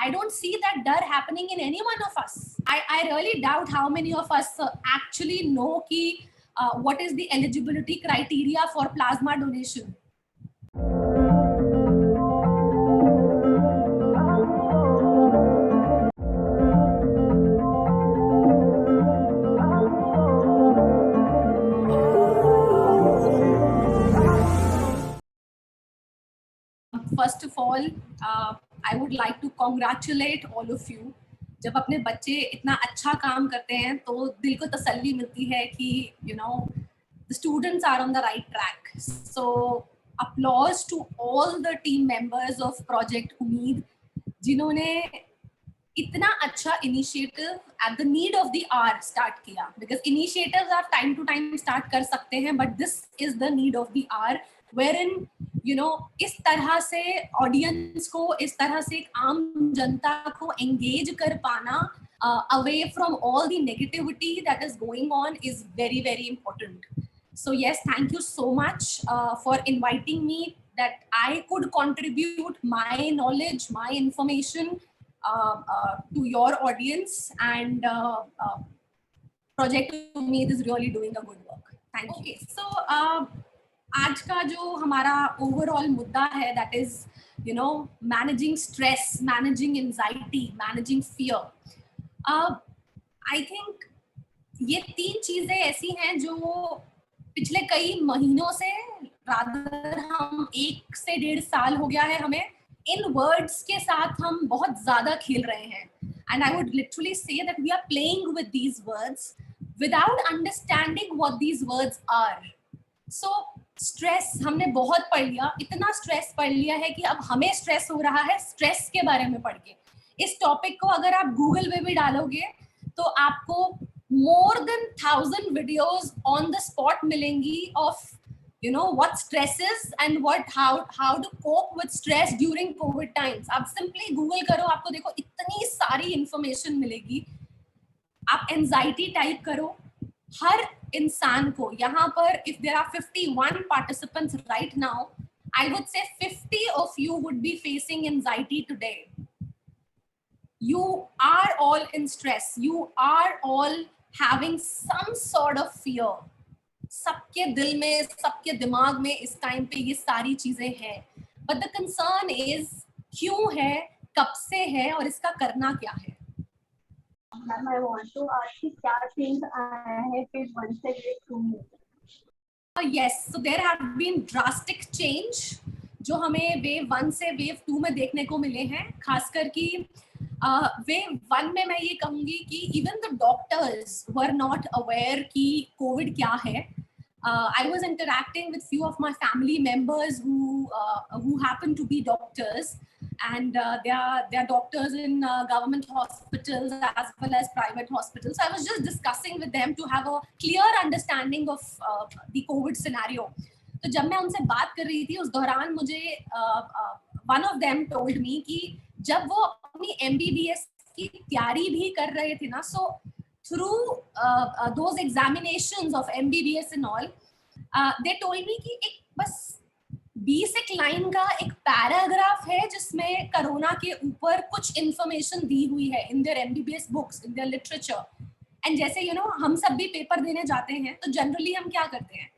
I don't see that dar happening in any one of us. I really doubt how many of us actually know ki, what is the eligibility criteria for plasma donation. First of all, I would like to congratulate all of you. जब अपने बच्चे इतना अच्छा काम करते हैं तो दिल को तसल्ली मिलती है कि the students are on the right track. So applause to all the team members of Project Umeed जिन्होंने इतना अच्छा initiative at the need of the hour start किया. Because initiatives are time to time start कर सकते हैं, but this is the need of the hour, wherein इस तरह से ऑडियंस को, इस तरह से एक आम जनता को एंगेज कर पाना away from all the negativity that is going on is very, very important. So yes, thank you so much for inviting me, that I could contribute my knowledge, my information to your audience, and Project Umeed is really doing a good work. Thank you. Okay, so आज का जो हमारा overall मुद्दा है, that is managing stress, managing anxiety, managing fear. I think ये 3 चीजें ऐसी हैं जो पिछले कई महीनों से, रादर हम 1 से 1.5 साल हो गया है, हमें इन वर्ड्स के साथ हम बहुत ज्यादा खेल रहे हैं. And I would literally say that we are playing with these words without understanding what these words are. So stress हमने बहुत पढ़ लिया, इतना स्ट्रेस पढ़ लिया है कि अब हमें स्ट्रेस हो रहा है स्ट्रेस के बारे में पढ़ के. इस टॉपिक को अगर आप गूगल पे भी डालोगे तो आपको more than 1000 videos on the spot मिलेंगी of what stress is and how to cope with stress during COVID times. आप सिंपली गूगल करो, आपको देखो इतनी सारी इंफॉर्मेशन मिलेगी. आप एंजाइटी टाइप करो, हर इंसान को यहाँ पर, if there are 51 participants right now, I would say 50 of you would be facing anxiety today. You are all in stress. You are all having some sort of fear. सबके दिल में, सबके दिमाग में इस टाइम पे ये सारी चीजें हैं. But the concern is क्यों है, कब से है और इसका करना क्या है. Ma'am, I want to ask you क्या change आया है phase 1 से phase 2 में? Yes, so there have been drastic change जो हमें wave 1 से wave 2 में देखने को मिले हैं. खासकर कि wave 1 में मैं ये कहूँगी कि even the doctors were not aware कि COVID क्या है. I was interacting with few of my family members who happen to be doctors, and they are doctors in government hospitals as well as private hospitals. So I was just discussing with them to have a clear understanding of the COVID scenario. तो जब मैं उनसे बात कर रही थी उस दौरान मुझे one of them told me कि जब वो अपनी MBBS की तैयारी भी कर रहे थे ना, so through those examinations of MBBS and all, they told me कि एक बस 20 लाइन का एक पैराग्राफ है जिसमें कोरोना के ऊपर कुछ इंफॉर्मेशन दी हुई है in their MBBS books, in their literature. And जैसे हम सब भी पेपर देने जाते हैं तो जनरली हम क्या करते हैं,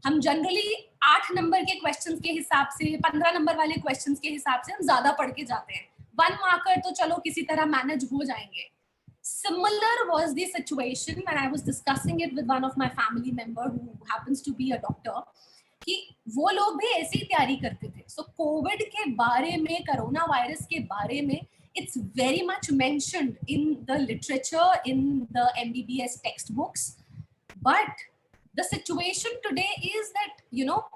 हम जनरली 8 नंबर के क्वेश्चंस के हिसाब से, 15 नंबर वाले क्वेश्चंस के हिसाब से हम ज्यादा पढ़ के जाते हैं. 1 मार्कर तो चलो किसी तरह मैनेज हो जाएंगे. Similar was the situation when I was discussing it with one of my family member who happens to be a doctor, कि वो लोग भी ऐसी तैयारी करते थे. So कोविड के बारे में, कोरोना वायरस के बारे में, it's very much mentioned in the literature, in the MBBS textbooks, but the situation today is that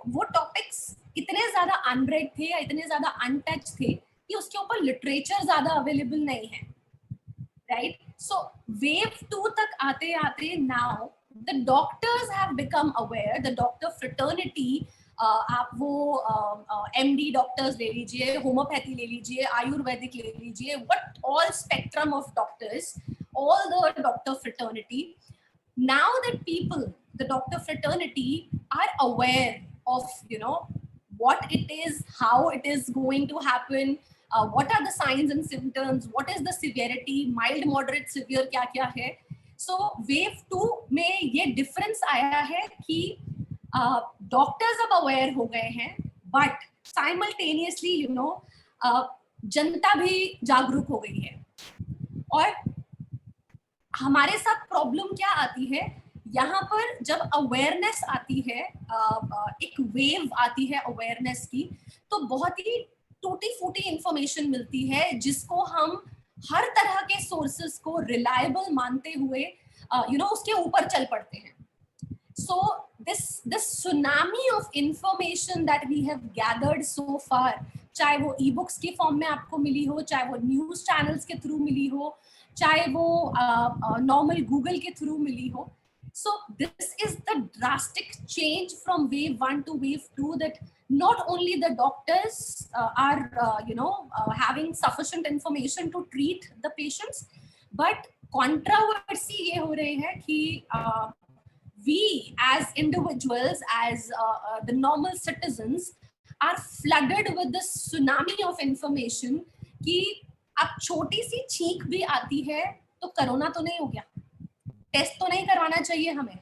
वो topics इतने ज्यादा unread थे या इतने ज्यादा untouched थे कि उसके ऊपर literature ज्यादा available नहीं है. Right? So wave 2 तक आते आते now the doctors have become aware, the doctor fraternity, आप वो MD doctors ले लीजिए, homeopathy ले लीजिए, आयुर्वेदिक ले लीजिए, what all spectrum of doctors, all the doctor fraternity, now that people, the doctor fraternity are aware of what it is, how it is going to happen, what are the signs and symptoms, what is the severity, mild, moderate, severe क्या क्या है. So wave 2 में ये difference आया है कि doctors अब aware हो गए हैं, बट साइमल्टेनियसली जनता भी जागरूक हो गई है. और हमारे साथ प्रॉब्लम क्या आती है यहाँ पर, जब अवेयरनेस आती है, एक वेव आती है अवेयरनेस की, तो बहुत ही टूटी फूटी इंफॉर्मेशन मिलती है जिसको हम हर तरह के सोर्सेस को रिलायबल मानते हुए उसके ऊपर चल पड़ते हैं. So this tsunami of information that we have gathered so far, चाहे वो ई बुक्स के फॉर्म में आपको मिली हो, चाहे वो न्यूज चैनल्स के थ्रू मिली हो, चाहे वो नॉर्मल गूगल के थ्रू मिली हो. So this is the drastic change from wave 1 to wave 2, that not only the doctors are having sufficient information to treat the patients, but controversy ये हो रही है कि we as individuals, as the normal citizens, are flooded with this tsunami of information कि अब छोटी सी छींक भी आती है तो कोरोना तो नहीं हो गया, टेस्ट तो नहीं करवाना चाहिए हमें.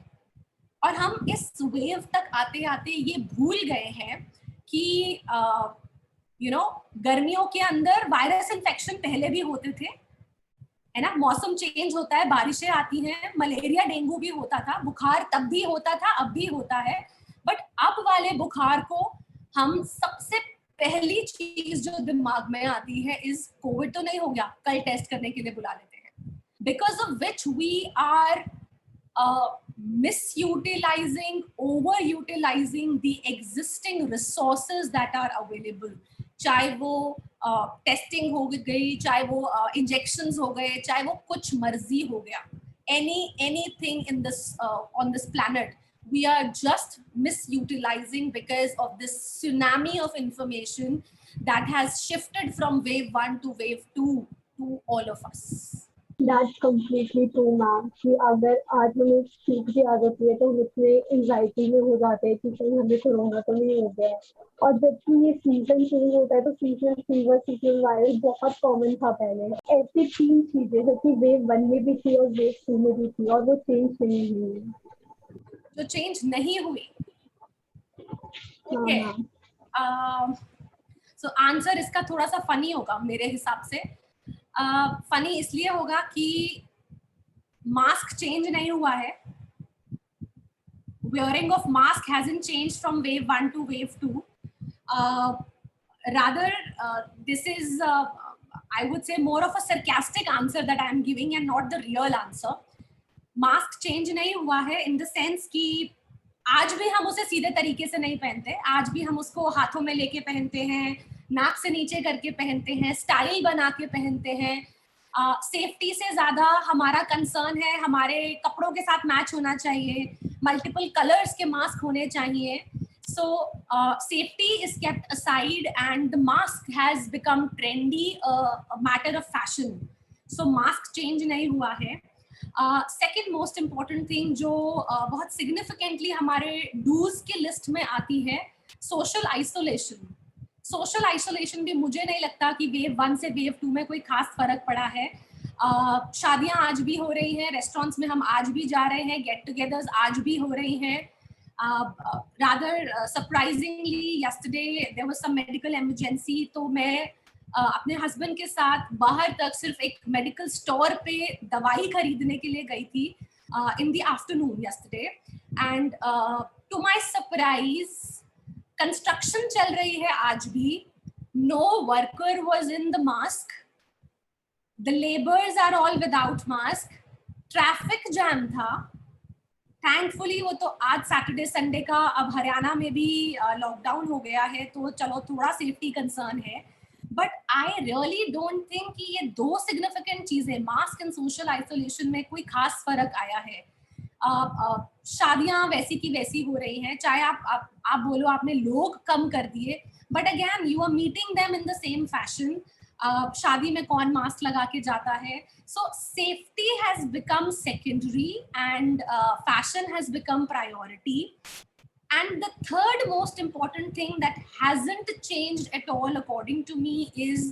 और हम इस वेव तक आते आते ये भूल गए हैं कि गर्मियों के अंदर वायरस इन्फेक्शन पहले भी होते थे, है ना. मौसम चेंज होता है, बारिशें आती हैं, मलेरिया डेंगू भी होता था, बुखार तब भी होता था, अब भी होता है. बट अब वाले बुखार को हम सबसे पहली चीज जो दिमाग में आती है इस कोविड तो नहीं हो गया, कल टेस्ट करने के लिए बुला लेते हैं. Because of which we are misutilizing, overutilizing the existing resources that are available. चाहे वो टेस्टिंग हो गई, चाहे वो इंजेक्शंस हो गए, चाहे वो कुछ मर्जी हो गया, anything in this on this planet, we are just misutilizing because of this tsunami of information that has shifted from wave 1 to wave 2 to all of us. That's completely true, ma'am. कि अगर आज हमें छींक भी आ जाती है तो हम इतने एंजाइटी में हो जाते हैं कि कहीं हमें कोरोना तो नहीं हो गया. और जबकि ये सीजन शुरू होता है तो सीजनल फीवर, सीजनल वायरस बहुत कॉमन था पहले. ऐसी 3 चीजें जो कि वेव 1 में भी थी और वेव 2 में भी थी, और वो चेंज नहीं हुई. जो चेंज नहीं हुई, ठीक है. सो आंसर इसका थोड़ा सा फनी होगा मेरे हिसाब से. फनी इसलिए होगा कि मास्क चेंज नहीं हुआ है. Wearing of mask hasn't changed from wave 1 to wave 2. Rather, this is, I would say, more of a sarcastic answer that I am giving and not the real answer. Mask change नहीं हुआ है in the sense कि आज भी हम उसे सीधे तरीके से नहीं पहनते, आज भी हम उसको हाथों में लेके पहनते हैं, नाक से नीचे करके पहनते हैं, स्टाइल बना के पहनते हैं. सेफ्टी से ज्यादा हमारा कंसर्न है हमारे कपड़ों के साथ मैच होना चाहिए, मल्टीपल कलर्स के मास्क होने चाहिए. So safety is kept aside and the mask has become trendy, a matter of fashion. So mask change नहीं हुआ है. सेकेंड मोस्ट इम्पॉर्टेंट थिंग जो बहुत सिग्निफिकेंटली हमारे डूज की लिस्ट में आती है, सोशल आइसोलेशन. सोशल आइसोलेशन भी मुझे नहीं लगता कि वेव 1 से वेव 2 में कोई खास फर्क पड़ा है. शादियां आज भी हो रही हैं, रेस्टोरेंट्स में हम आज भी जा रहे हैं, गेट टुगेदर्स आज भी हो रही हैं. Rather surprisingly yesterday there was some medical emergency, तो मैं अपने हस्बैंड के साथ बाहर तक सिर्फ एक मेडिकल स्टोर पे दवाई खरीदने के लिए गई थी in the afternoon yesterday. And to my surprise construction चल रही है आज भी, no worker was in the mask, the labours are all without mask, traffic jam था. थैंकफुली वो तो आज सैटरडे संडे का अब हरियाणा में भी लॉकडाउन हो गया है, तो चलो थोड़ा सेफ्टी कंसर्न है. But I really don't think कि ये 2 सिग्निफिकेंट चीजें, मास्क एंड सोशल आइसोलेशन, में कोई खास फर्क आया है. शादियां वैसी की वैसी हो रही हैं, चाहे आप बोलो आपने लोग कम कर दिए, but again you are meeting them in the same fashion. शादी में कौन मास्क लगा के जाता है. So safety has become secondary and fashion has become priority. And the third most important thing that hasn't changed at all according to me is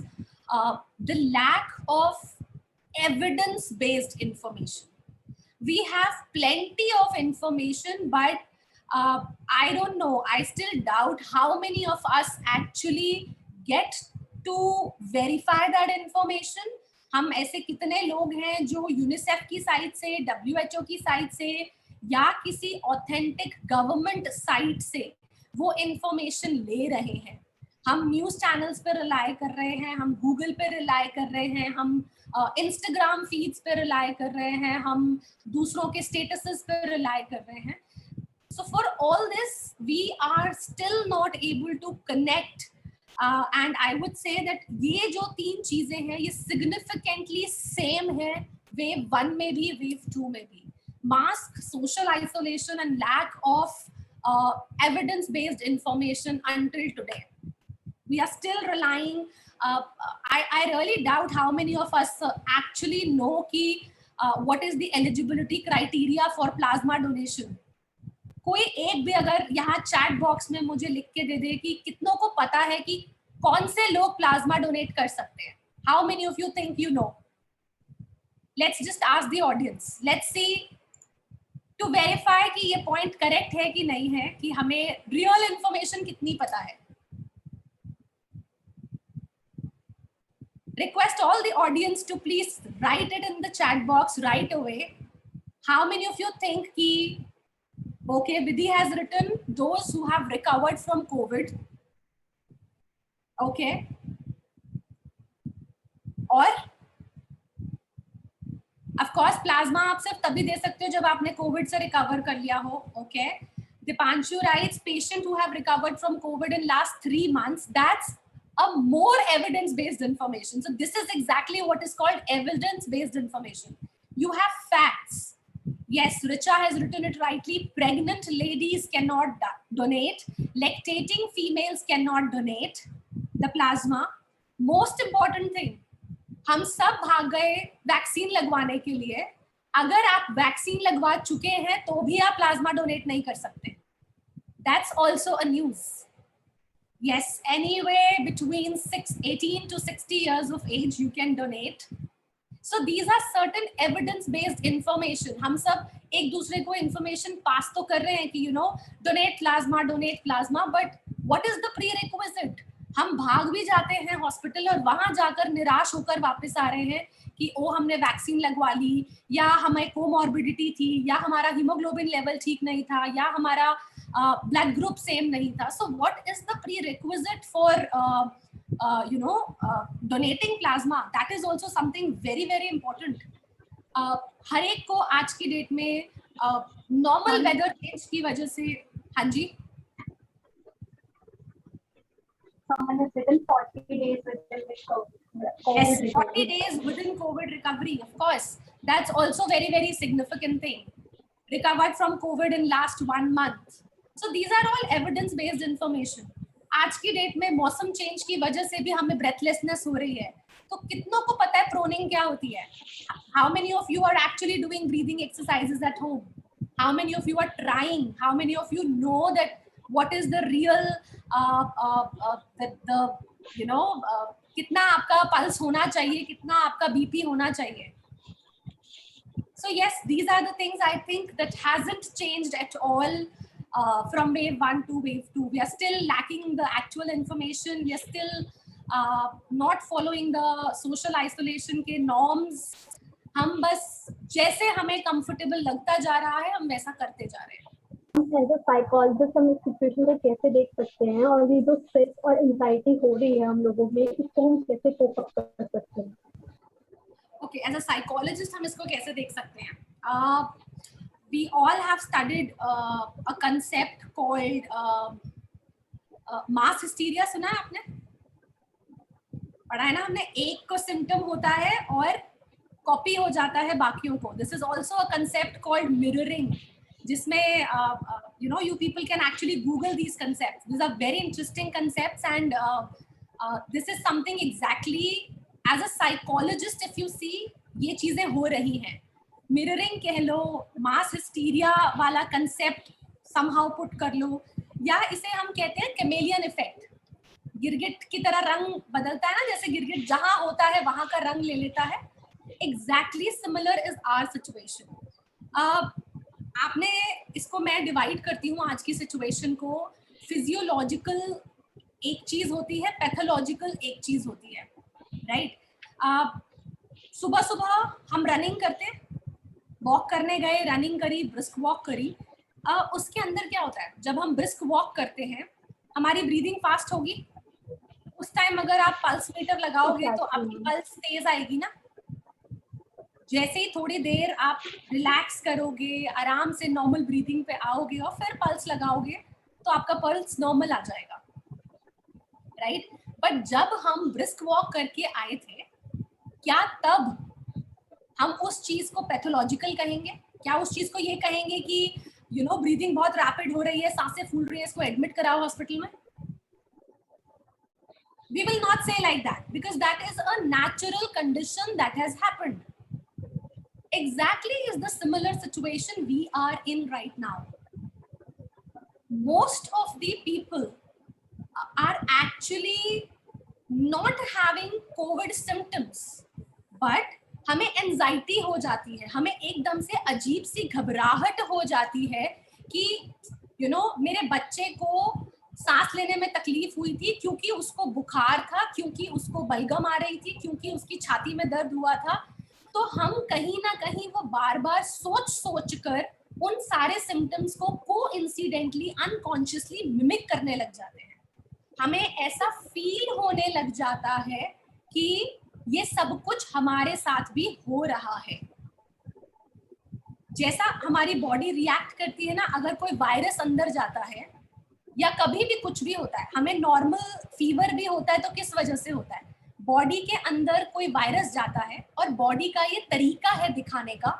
the lack of evidence-based information. We have plenty of information, but I don't know, I still doubt how many of us actually get to verify that information. हम ऐसे कितने लोग हैं जो UNICEF की site से, WHO की site से या किसी ऑथेंटिक गवर्नमेंट साइट से वो इंफॉर्मेशन ले रहे हैं. हम न्यूज चैनल्स पे रिलाई कर रहे हैं, हम गूगल पे रिलाई कर रहे हैं, हम इंस्टाग्राम फीड्स पे रिलाई कर रहे हैं, हम दूसरों के स्टेटसेस पे रिलाई कर रहे हैं. So for all this, we are still not able to connect. And I would say that ये जो तीन चीजें हैं ये significantly same है wave 1 में भी, wave 2 में भी. Mask, social isolation and lack of evidence-based information until today. We are still relying. I really doubt how many of us actually know कि what is the eligibility criteria for plasma donation. कोई एक भी अगर यहाँ chat box में मुझे लिख के दे दे कि कितनों को पता है कि कौन से लोग प्लाज्मा डोनेट कर सकते हैं. How many of you think you know? Let's just ask the audience. Let's see to verify कि ये पॉइंट करेक्ट है कि नहीं है, कि हमें रियल इंफॉर्मेशन कितनी पता है. Request all the audience to please write it in the chat box right away. How many of you think कि okay, Vidhi has written those who have recovered from COVID. Okay. और of course plasma आप सिर्फ तभी दे सकते हो जब आपने COVID से recover कर लिया हो. Okay. Dipanshu writes patient who have recovered from COVID in last 3 months. That's a more evidence-based information. So this is exactly what is called evidence-based information. You have facts. Yes, Richa has written it rightly. Pregnant ladies cannot donate. Lactating females cannot donate the plasma. Most important thing, हम सब भाग गए vaccine लगवाने के लिए. अगर आप vaccine लगवा चुके हैं तो भी आप प्लाज्मा डोनेट नहीं कर सकते. That's also a news. Yes, anywhere between 18 to 60 years of age you can donate. So these are certain evidence-based information. हम सब एक दूसरे को information pass तो कर रहे हैं कि donate plasma, but what is the prerequisite? हम भाग भी जाते हैं हॉस्पिटल और वहां जाकर निराश होकर वापस आ रहे हैं कि हमने वैक्सीन लगवा ली, या हमें कोमॉर्बिडिटी थी, या हमारा हीमोग्लोबिन लेवल ठीक नहीं था, या हमारा ब्लड ग्रुप सेम नहीं था. So what is the prerequisite for donating plasma? That is also something very very important. हर एक को आज की डेट में नॉर्मल वेदर चेंज की वजह से, हाँ जी, someone has written 40 days within COVID. Yes, 40 days within COVID recovery. Of course, that's also very very significant thing. Recovered from COVID in last 1 month. So these are all evidence based information. आज की date में मौसम change की वजह से भी हमें breathlessness हो रही है. तो कितनों को पता है प्रोनिंग क्या होती है? How many of you are actually doing breathing exercises at home? How many of you are trying? How many of you know that what is the real कितना आपका पल्स होना चाहिए, कितना आपका बीपी होना चाहिए? So yes, these are the things I think that hasn't changed at all from wave 1 to wave 2. We are still lacking the actual information. We are still not following the social isolation के norms. हम बस जैसे हमें comfortable लगता जा रहा है हम वैसा करते जा रहे हैं. एज अ साइकोलॉजिस्ट हम इस सिचुएशन को कैसे देख सकते हैं, और ये जो स्ट्रेस और एंजाइटी हो रही है हम लोगों में, इसको हम कैसे कोप अप कर सकते हैं? Okay, as a psychologist हम इसको कैसे देख सकते हैं? We all have studied a concept called mass hysteria. सुना है आपने? पढ़ा है ना हमने? एक को symptom होता है और कॉपी हो जाता है बाकियों को. This is also a concept called mirroring, जिसमें you people can actually Google these concepts. These are very interesting concepts, and this is something exactly as a psychologist if you see ये चीजें हो रही हैं. मिररिंग कह लो, मास hysteria वाला concept somehow put कर लो, या इसे हम कहते हैं कैमेलियन इफेक्ट. गिरगिट की तरह रंग बदलता है ना, जैसे गिरगिट जहां होता है वहां का रंग ले लेता है, exactly similar is our situation. आपने इसको, मैं डिवाइड करती हूँ आज की सिचुएशन को, फिजियोलॉजिकल एक चीज होती है, पैथोलॉजिकल एक चीज होती है, राइट। सुबह सुबह हम रनिंग करते, वॉक करने गए, रनिंग करी, ब्रिस्क वॉक करी, उसके अंदर क्या होता है, जब हम ब्रिस्क वॉक करते हैं हमारी ब्रीदिंग फास्ट होगी, उस टाइम अगर आप पल्स मीटर लगाओगे तो आपकी पल्स तेज आएगी ना। जैसे ही थोड़ी देर आप रिलैक्स करोगे, आराम से नॉर्मल ब्रीदिंग पे आओगे और फिर पल्स लगाओगे तो आपका पल्स नॉर्मल आ जाएगा, राइट। बट जब हम ब्रिस्क वॉक करके आए थे, क्या तब हम उस चीज को पैथोलॉजिकल कहेंगे? क्या उस चीज को ये कहेंगे कि यू नो ब्रीदिंग बहुत रैपिड हो रही है, सांसें फूल रही है, इसको एडमिट कराओ हॉस्पिटल में? We will not say like that because that is a natural condition that has happened. Exactly is the similar situation we are in right now. Most of the people are actually not having COVID symptoms, but हमें anxiety हो जाती है, हमें एकदम से अजीब सी घबराहट हो जाती है कि यू नो मेरे बच्चे को सांस लेने में तकलीफ हुई थी क्योंकि उसको बुखार था, क्योंकि उसको बलगम आ रही थी, क्योंकि उसकी छाती में दर्द हुआ था। तो हम कहीं ना कहीं वो बार बार सोच सोच कर उन सारे सिम्टम्स को कोइंसिडेंटली अनकॉन्शियसली मिमिक करने लग जाते हैं। हमें ऐसा फील होने लग जाता है कि ये सब कुछ हमारे साथ भी हो रहा है। जैसा हमारी बॉडी रिएक्ट करती है ना, अगर कोई वायरस अंदर जाता है या कभी भी कुछ भी होता है, हमें नॉर्मल फीवर भी होता है तो किस वजह से होता है? बॉडी के अंदर कोई वायरस जाता है और बॉडी का ये तरीका है दिखाने का,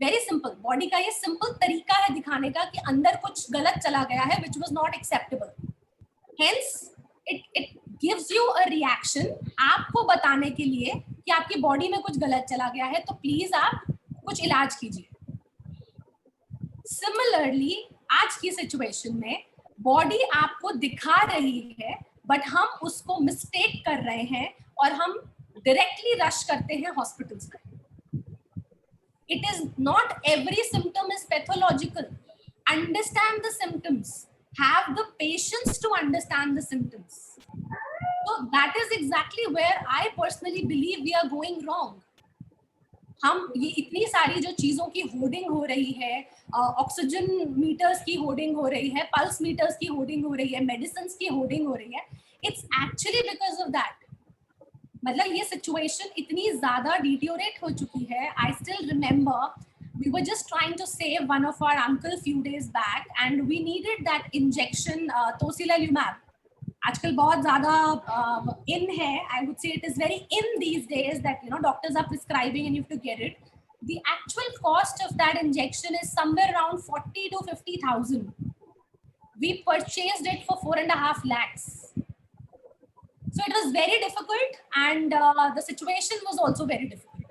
वेरी सिंपल, बॉडी का ये सिंपल तरीका है दिखाने का कि अंदर कुछ गलत चला गया है which was not acceptable, hence it gives you a reaction आपको बताने के लिए कि आपकी बॉडी में कुछ गलत चला गया है, तो प्लीज आप कुछ इलाज कीजिए। सिमिलरली आज की सिचुएशन में बॉडी आपको दिखा रही है बट हम उसको मिस्टेक कर रहे हैं और हम डायरेक्टली रश करते हैं हॉस्पिटल्स में। It is not every symptom is pathological. Understand the symptoms. Have the patience to understand the symptoms. So that is exactly where I personally believe we are going wrong. हम ये इतनी सारी जो चीजों की होर्डिंग हो रही है, ऑक्सीजन मीटर्स की होर्डिंग हो रही है, पल्स मीटर्स की होर्डिंग हो रही है, मेडिसिन की होर्डिंग हो रही है, it's actually because of that. मतलब ये सिचुएशन इतनी ज्यादा डिटोरेट हो चुकी है। I still remember we were just trying to save one of our uncle few days back and we needed that injection tocilizumab. आजकल बहुत ज्यादा in है, I would say it is very in these days that you know doctors are prescribing and you have to get it. The actual cost of that injection is somewhere around 40 to 50,000. We purchased it for 4.5 lakhs. So it was very difficult and the situation was also very difficult.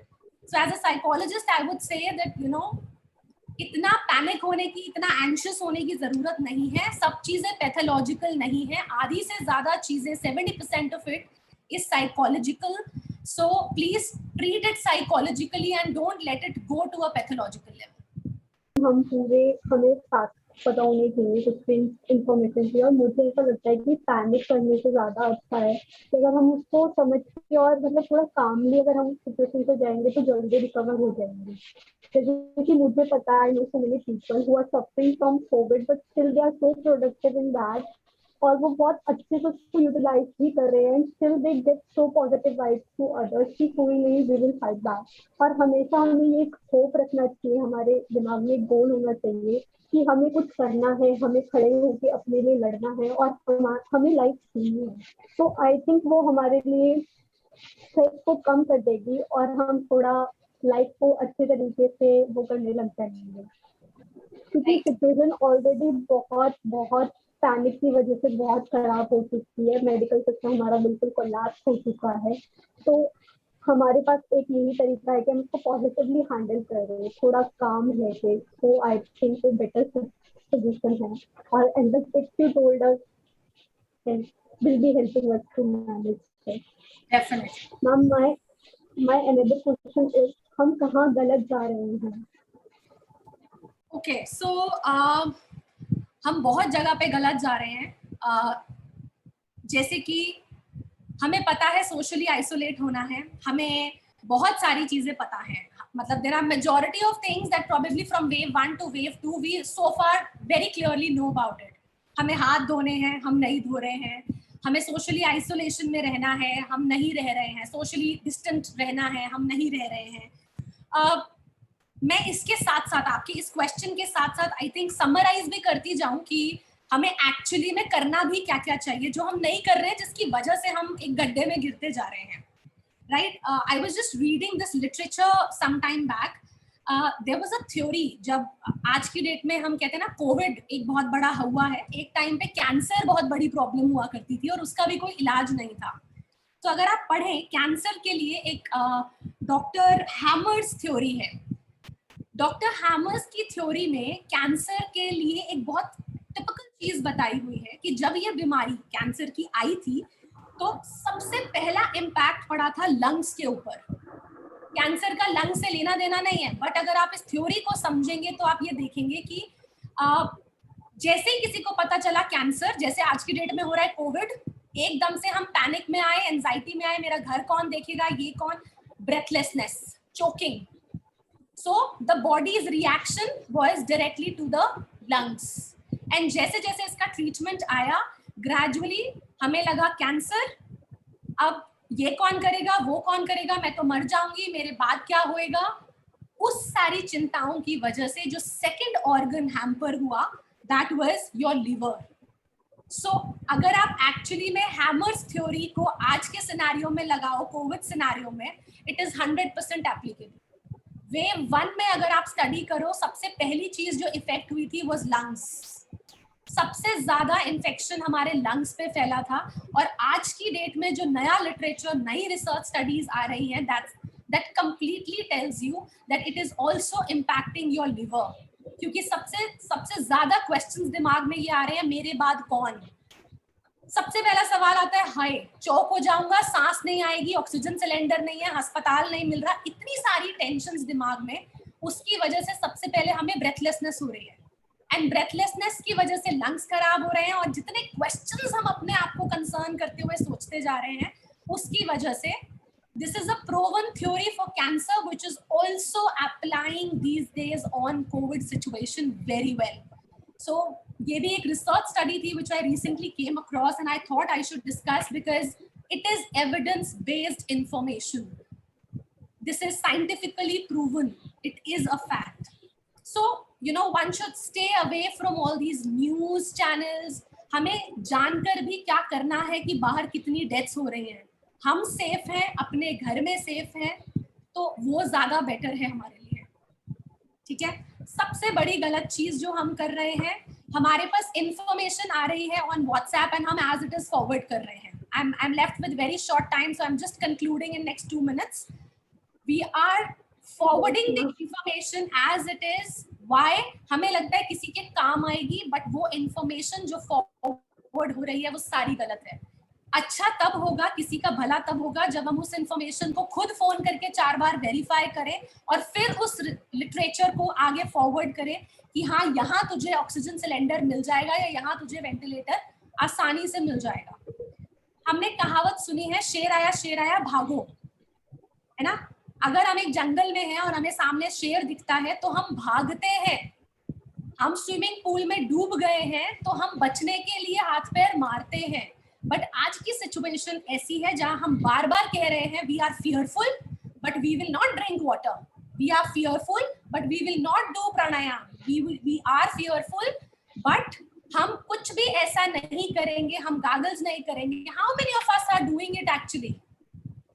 So as a psychologist, I would say that you know इतना panic होने की, इतना anxious होने की जरूरत नहीं है। सब चीजें पैथोलॉजिकल नहीं है, आधी से ज्यादा चीजें 70% of it is psychological. So please treat it psychologically and don't let it go to a pathological level. हम पूरे हमें साथ पता होने चाहिए कुछ इंफॉर्मेशन की, और मुझे ऐसा लगता है कि पैनिक करने से ज्यादा अच्छा है कि अगर हम उसको समझ के और मतलब थोड़ा कामली अगर हम सिचुएशन पे जाएंगे तो जल्दी रिकवर हो जाएंगे। जैसे कि मुझे पता है, so many people who are suffering from COVID but still they are so productive in that, और वो बहुत अच्छे से उसको यूटिलाइज भी कर रहे हैं, still they get so positive vibes to others कि कोई नहीं, वी विल फाइट बैक। और हमेशा हमें ये एक होप रखना चाहिए, हमारे दिमाग में एक गोल होना चाहिए कि हमें कुछ करना है, हमें खड़े होकर अपने लिए लड़ना है और हमें लाइफ जीनी है। तो आई थिंक वो हमारे लिए स्ट्रेस को कम कर देगी और हम थोड़ा लाइफ को अच्छे तरीके से वो करने लग जाएंगे, क्योंकि सिचुएशन ऑलरेडी बहुत बहुत पैनिक की वजह से बहुत खराब हो चुकी है। मेडिकल सिस्टम हमारा बिल्कुल कोलैप्स हो चुका है। तो हमारे पास एक यही तरीका है कि हम इसको पॉजिटिवली हैंडल कर रहे हैं, थोड़ा काम है। तो आई थिंक बेटर सजेशन है। और and the tips you told us and will be helping us to manage stress. Definitely. Ma'am, my another question is, हम कहाँ गलत जा रहे हैं? Okay, so हम बहुत जगह पे गलत जा रहे हैं. जैसे कि हमें पता है सोशली आइसोलेट होना है, हमें बहुत सारी चीजें पता है, मतलब there are majority of things that probably from wave 1 to wave 2 we so far very clearly know about it. हमें हाथ धोने हैं, हम नहीं धो रहे हैं. हमें सोशली आइसोलेशन में रहना है, हम नहीं रह रहे हैं. सोशली डिस्टेंट रहना है, हम नहीं रह रहे हैं. मैं इसके साथ साथ आपके इस क्वेश्चन के साथ साथ आई थिंक समराइज भी करती जाऊं कि हमें एक्चुअली में करना भी क्या क्या चाहिए जो हम नहीं कर रहे हैं, जिसकी वजह से हम एक गड्ढे में गिरते जा रहे हैं. Right, I was just reading this literature some time back. There was a theory. जब आज की डेट में हम कहते हैं ना कोविड एक बहुत बड़ा हुआ है, एक टाइम पे कैंसर बहुत बड़ी प्रॉब्लम हुआ करती थी और उसका भी कोई इलाज नहीं था. तो अगर आप पढ़ें कैंसर के लिए एक डॉक्टर हैमर्स थ्योरी है. डॉक्टर हैमर्स की थ्योरी में कैंसर के लिए एक बहुत टिपिकल चीज बताई हुई है कि जब ये बीमारी कैंसर की आई थी तो सबसे पहला इम्पैक्ट पड़ा था लंग्स के ऊपर. कैंसर का लंग से लेना देना नहीं है, बट अगर आप इस थ्योरी को समझेंगे तो आप ये देखेंगे कि जैसे ही किसी को पता चला कैंसर, जैसे आज की डेट में हो रहा है कोविड, एकदम से हम पैनिक में आए, एंजाइटी में आए, मेरा घर कौन देखेगा, ये कौन, breathlessness, choking. So the body's reaction was directly to the lungs. And जैसे जैसे इसका ट्रीटमेंट आया, ग्रेजुअली हमें लगा कैंसर, अब ये कौन करेगा, वो कौन करेगा, मैं तो मर जाऊंगी, मेरे बाद क्या होएगा. उस सारी चिंताओं की वजह से जो सेकंड ऑर्गन हैम्पर हुआ, दैट वाज योर लिवर. सो अगर आप एक्चुअली में हैमर्स थ्योरी को आज के सिनेरियो में लगाओ, कोविड सिनेरियो में, इट इज 100% एप्लीकेबल. वेव 1 में अगर आप स्टडी करो, सबसे पहली चीज जो इफेक्ट हुई थी वाज लंग्स. सबसे ज्यादा इन्फेक्शन हमारे लंग्स पे फैला था. और आज की डेट में जो नया लिटरेचर, नई रिसर्च स्टडीज आ रही हैं, that completely tells you that it is also impacting your liver. क्योंकि सबसे ज्यादा क्वेश्चंस दिमाग में ये आ रहे हैं, मेरे बाद कौन. सबसे पहला सवाल आता है, हाय चौक हो जाऊंगा, सांस नहीं आएगी, ऑक्सीजन सिलेंडर नहीं है, अस्पताल नहीं मिल रहा, इतनी सारी टेंशन्स दिमाग में. उसकी वजह से सबसे पहले हमें ब्रेथलेसनेस हो रही है, एंड ब्रेथलेसनेस की वजह से लंग्स खराब हो रहे हैं. और जितने क्वेश्चंस हम अपने आप को कंसर्न करते हुए सोचते जा रहे हैं, उसकी वजह से this is a proven theory for cancer which is also applying these days on COVID situation very well. So ये भी एक research study थी which I recently came across and I thought I should discuss because it is evidence based information. This is scientifically proven. It is a fact. So you know, one should stay away from all these news channels. हमें जानकर भी क्या करना है कि बाहर कितनी deaths हो रही हैं. हम सेफ हैं, अपने घर में सेफ हैं, तो वो ज्यादा बेटर है हमारे लिए. ठीक है. सबसे बड़ी गलत चीज जो हम कर रहे हैं, हमारे पास इंफॉर्मेशन आ रही है ऑन व्हाट्सएप एंड हम एज इट इज फॉरवर्ड कर रहे हैं. I'm left with very short time, so I'm just concluding in next 2 minutes. We are forwarding the information as it is. Why? हमें लगता है किसी के काम आएगी, बट वो इंफॉर्मेशन जो फॉरवर्ड हो रही है वो सारी गलत है. अच्छा तब होगा, किसी का भला तब होगा जब हम उस इंफॉर्मेशन को खुद फोन करके 4 बार वेरीफाई करें और फिर उस लिटरेचर को आगे फॉरवर्ड करें कि हाँ यहाँ तुझे ऑक्सीजन सिलेंडर मिल जाएगा या यहाँ तुझे वेंटिलेटर आसानी से मिल जाएगा. हमने कहावत सुनी है, शेर आया भागो, है ना. अगर हम एक जंगल में हैं और हमें सामने शेर दिखता है तो हम भागते हैं. हम स्विमिंग पूल में डूब गए हैं तो हम बचने के लिए हाथ पैर मारते हैं. बट आज की सिचुएशन ऐसी है जहां हम बार बार कह रहे हैं, we are fearful but we will not drink water, we are fearful but we will not do pranayama, we are fearful but हम कुछ भी ऐसा नहीं करेंगे, हम गागल्स नहीं करेंगे. How many of us are doing it actually?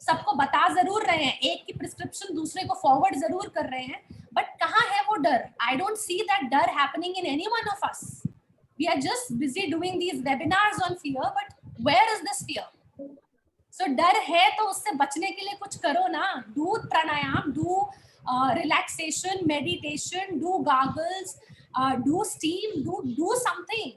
सबको बता जरूर रहे हैं, एक की प्रिस्क्रिप्शन दूसरे को फॉरवर्ड जरूर कर रहे हैं, बट कहाँ है वो डर? I don't see that dar happening in any one of us. We are just busy doing these webinars on fear, but where is this fear? So डर है तो उससे बचने के लिए कुछ करो ना. Do pranayama, do relaxation, meditation, do gargles, do steam, do something.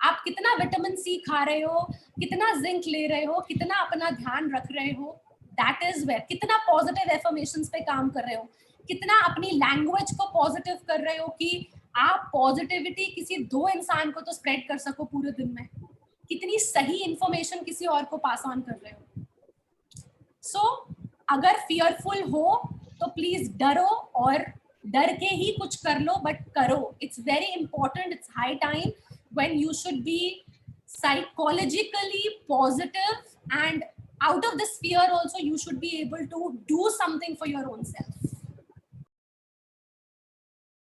आप कितना विटामिन सी खा रहे हो, कितना जिंक ले रहे हो, कितना अपना ध्यान रख रहे हो, दैट इज वेयर, कितना पॉजिटिव एफर्मेशंस पे काम कर रहे हो, कितना अपनी लैंग्वेज को पॉजिटिव कर रहे हो कि आप पॉजिटिविटी किसी 2 इंसान को तो स्प्रेड कर सको पूरे दिन में, कितनी सही इंफॉर्मेशन किसी और को पास ऑन कर रहे हो। सो अगर फियरफुल हो तो प्लीज डरो और डर के ही कुछ कर लो, बट करो। It's very important, it's high time when you should be psychologically positive, and out of this fear also you should be able to do something for your own self.